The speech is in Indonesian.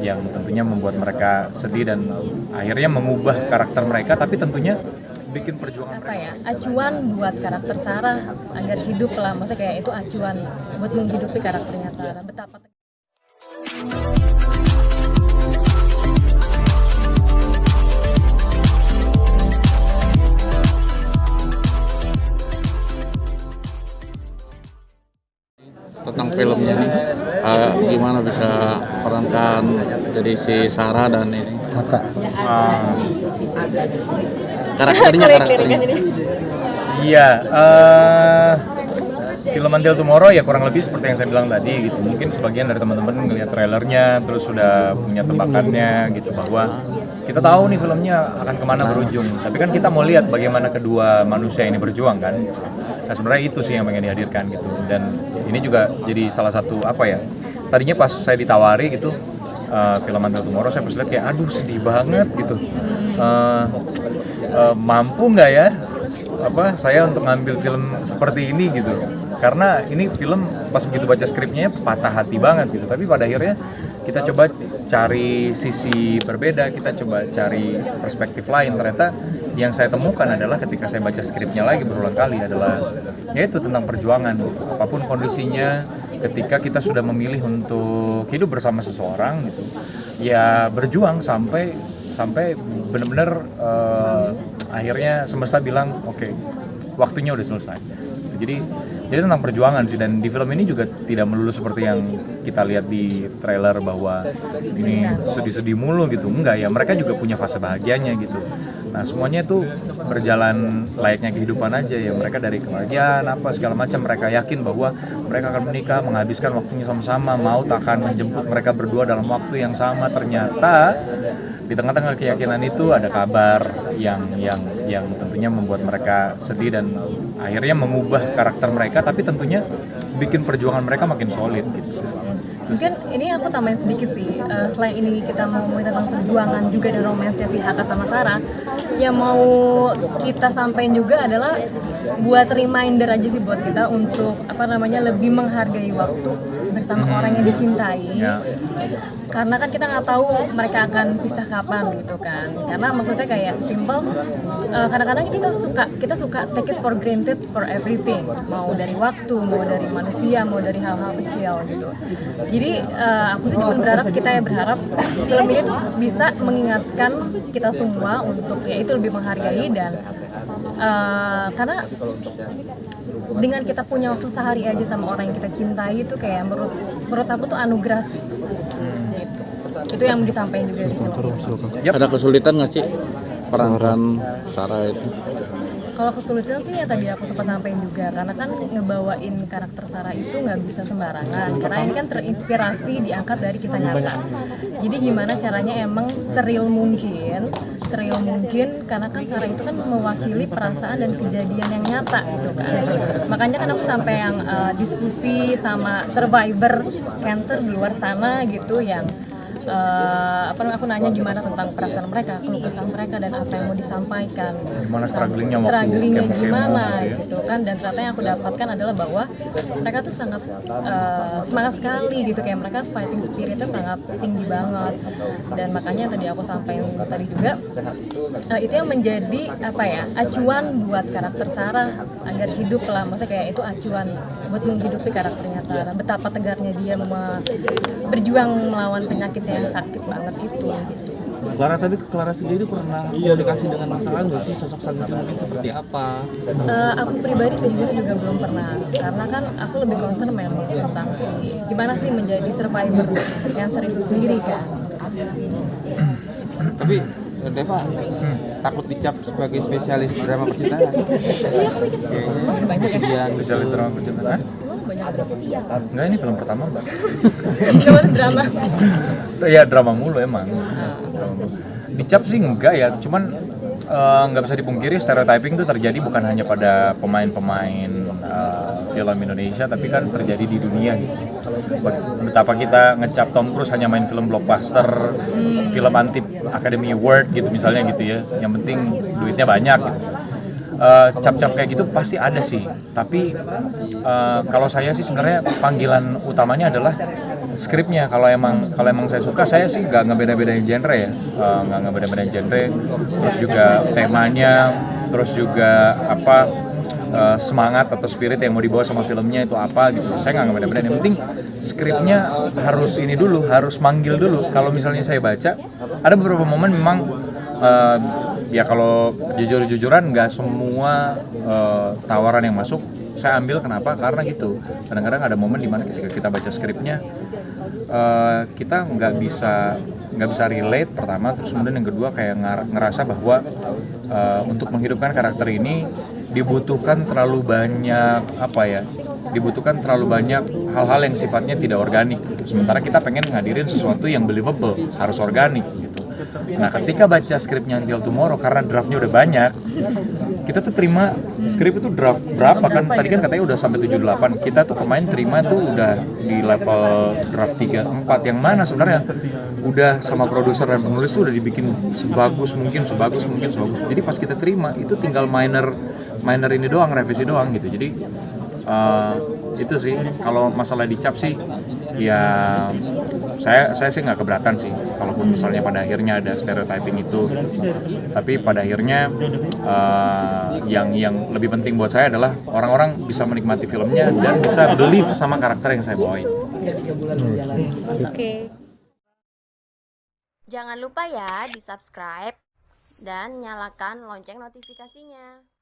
yang tentunya membuat mereka sedih dan akhirnya mengubah karakter mereka, tapi tentunya bikin perjuangan apa ya, acuan buat karakter Sarah agar hidup lah, maksudnya kayak itu acuan buat menghidupi karakternya Sarah. Betapa tentang filmnya nih, gimana bisa perankan jadi si Sarah dan ini karakternya. Iya, film Until Tomorrow ya kurang lebih seperti yang saya bilang tadi gitu. Mungkin sebagian dari teman-teman ngelihat trailernya terus sudah punya tebakannya gitu, bahwa kita tahu nih filmnya akan kemana berujung. Tapi kan kita mau lihat bagaimana kedua manusia ini berjuang kan. Nah sebenarnya itu sih yang pengen dihadirkan gitu. Dan ini juga jadi salah satu apa ya, tadinya pas saya ditawari gitu film Until Tomorrow, saya pas lihat kayak aduh sedih banget gitu. Mampu nggak ya saya untuk ngambil film seperti ini gitu, karena ini film pas begitu baca skripnya patah hati banget gitu. Tapi pada akhirnya kita coba cari sisi berbeda, kita coba cari perspektif lain. Ternyata yang saya temukan adalah ketika saya baca skripnya lagi berulang kali adalah yaitu tentang perjuangan gitu. Apapun kondisinya, ketika kita sudah memilih untuk hidup bersama seseorang gitu, ya berjuang sampai benar-benar akhirnya semesta bilang oke, waktunya udah selesai. Jadi tentang perjuangan sih, dan di film ini juga tidak melulu seperti yang kita lihat di trailer bahwa ini sedih-sedih mulu gitu. Enggak ya, mereka juga punya fase bahagianya gitu. Nah semuanya itu berjalan layaknya kehidupan aja ya. Mereka dari kebahagiaan apa segala macam, mereka yakin bahwa mereka akan menikah, menghabiskan waktunya sama-sama, maut akan menjemput mereka berdua dalam waktu yang sama. Ternyata di tengah-tengah keyakinan itu ada kabar yang tentunya membuat mereka sedih dan akhirnya mengubah karakter mereka, tapi tentunya bikin perjuangan mereka makin solid gitu. Mungkin ini aku tambahin sedikit sih, selain ini kita mau ngomongin tentang perjuangan juga dan romansnya si Haka sama Sarah, yang mau kita sampaikan juga adalah buat reminder aja sih buat kita untuk lebih menghargai waktu bersama orang yang dicintai. Karena kan kita nggak tahu mereka akan pisah kapan gitu kan. Karena maksudnya kayak sesimpel kadang-kadang kita suka take it for granted for everything, mau dari waktu, mau dari manusia, mau dari hal-hal kecil gitu. Jadi aku sih cuma berharap film ini tuh bisa mengingatkan kita semua untuk ya itu lebih menghargai dan karena dengan kita punya waktu sehari aja sama orang yang kita cintai itu kayak menurut aku tuh anugerah sih. Gitu. Itu yang disampaikan juga di sini. Ada kesulitan nggak sih perankan Sarah itu? Kalau kesulitan sih ya tadi aku sempat sampaikan juga, karena kan ngebawain karakter Sarah itu nggak bisa sembarangan, karena ini kan terinspirasi diangkat dari kisah nyata. Jadi gimana caranya emang steril mungkin, karena kan Sarah itu kan mewakili perasaan dan kejadian yang nyata gitu kan. Makanya kan aku sampai yang diskusi sama survivor cancer di luar sana gitu, yang aku nanya gimana tentang perasaan mereka, keluh kesah mereka dan apa yang mau disampaikan, gimana strugglingnya gimana gitu kan. Dan ternyata yang aku dapatkan adalah bahwa mereka tuh sangat semangat sekali gitu, kayak mereka fighting spiritnya sangat tinggi banget. Dan makanya tadi aku sampaikan tadi juga itu yang menjadi acuan buat karakter Sarah agar hidup lah, maksudnya kayak itu acuan buat menghidupi karakternya Sarah, betapa tegarnya dia berjuang melawan penyakitnya yang sakit banget itu gitu. Sarah tadi ke Clara sendiri pernah komunikasi dengan masalah nggak sih, sosok Santi mungkin seperti apa? Aku pribadi sejujurnya juga belum pernah, karena kan aku lebih concern memang tentang gimana sih menjadi survivor cancer itu sendiri kan. Tapi Deva takut dicap sebagai spesialis drama percintaan. Banyak ya. Spesialis drama percintaan? Enggak, ini film pertama Mbak. Nggak masuk drama. Ya drama mulu emang. Drama mulu. Dicap sih enggak ya, cuman nggak bisa dipungkiri stereotyping itu terjadi bukan hanya pada pemain-pemain film Indonesia, tapi kan terjadi di dunia gitu. Betapa kita ngecap Tom Cruise hanya main film blockbuster, film anti Academy Award gitu misalnya gitu ya, yang penting duitnya banyak gitu. Cap-cap kayak gitu pasti ada sih, tapi kalau saya sih sebenarnya panggilan utamanya adalah skripnya. Kalau emang saya suka, saya sih nggak ngebeda-bedain genre ya, nggak ngebeda-bedain genre. Terus juga temanya, terus juga semangat atau spirit yang mau dibawa sama filmnya itu apa gitu. Saya nggak ngebeda-bedain. Yang penting skripnya harus ini dulu, harus manggil dulu. Kalau misalnya saya baca, ada beberapa momen memang ya kalau jujur-jujuran nggak semua tawaran yang masuk saya ambil. Kenapa? Karena gitu, kadang-kadang ada momen dimana ketika kita baca skripnya kita nggak bisa relate pertama, terus kemudian yang kedua kayak ngerasa bahwa untuk menghidupkan karakter ini dibutuhkan terlalu banyak hal-hal yang sifatnya tidak organik gitu. Sementara kita pengen ngadirin sesuatu yang believable, harus organik gitu. Nah, ketika baca skripnya Until Tomorrow, karena draftnya udah banyak, kita tuh terima skrip itu draft berapa kan? Tadi kan katanya udah sampai 78. Kita tuh pemain terima tuh udah di level draft 3, 4 yang mana sebenarnya udah sama produser dan penulis tuh udah dibikin sebagus mungkin. Jadi pas kita terima itu tinggal minor ini doang, revisi doang gitu. Jadi itu sih kalau masalah dicap sih ya saya sih nggak keberatan sih kalaupun misalnya pada akhirnya ada stereotyping itu gitu. Tapi pada akhirnya yang lebih penting buat saya adalah orang-orang bisa menikmati filmnya dan bisa believe sama karakter yang saya bawain. Oke. Jangan lupa ya di subscribe dan nyalakan lonceng notifikasinya.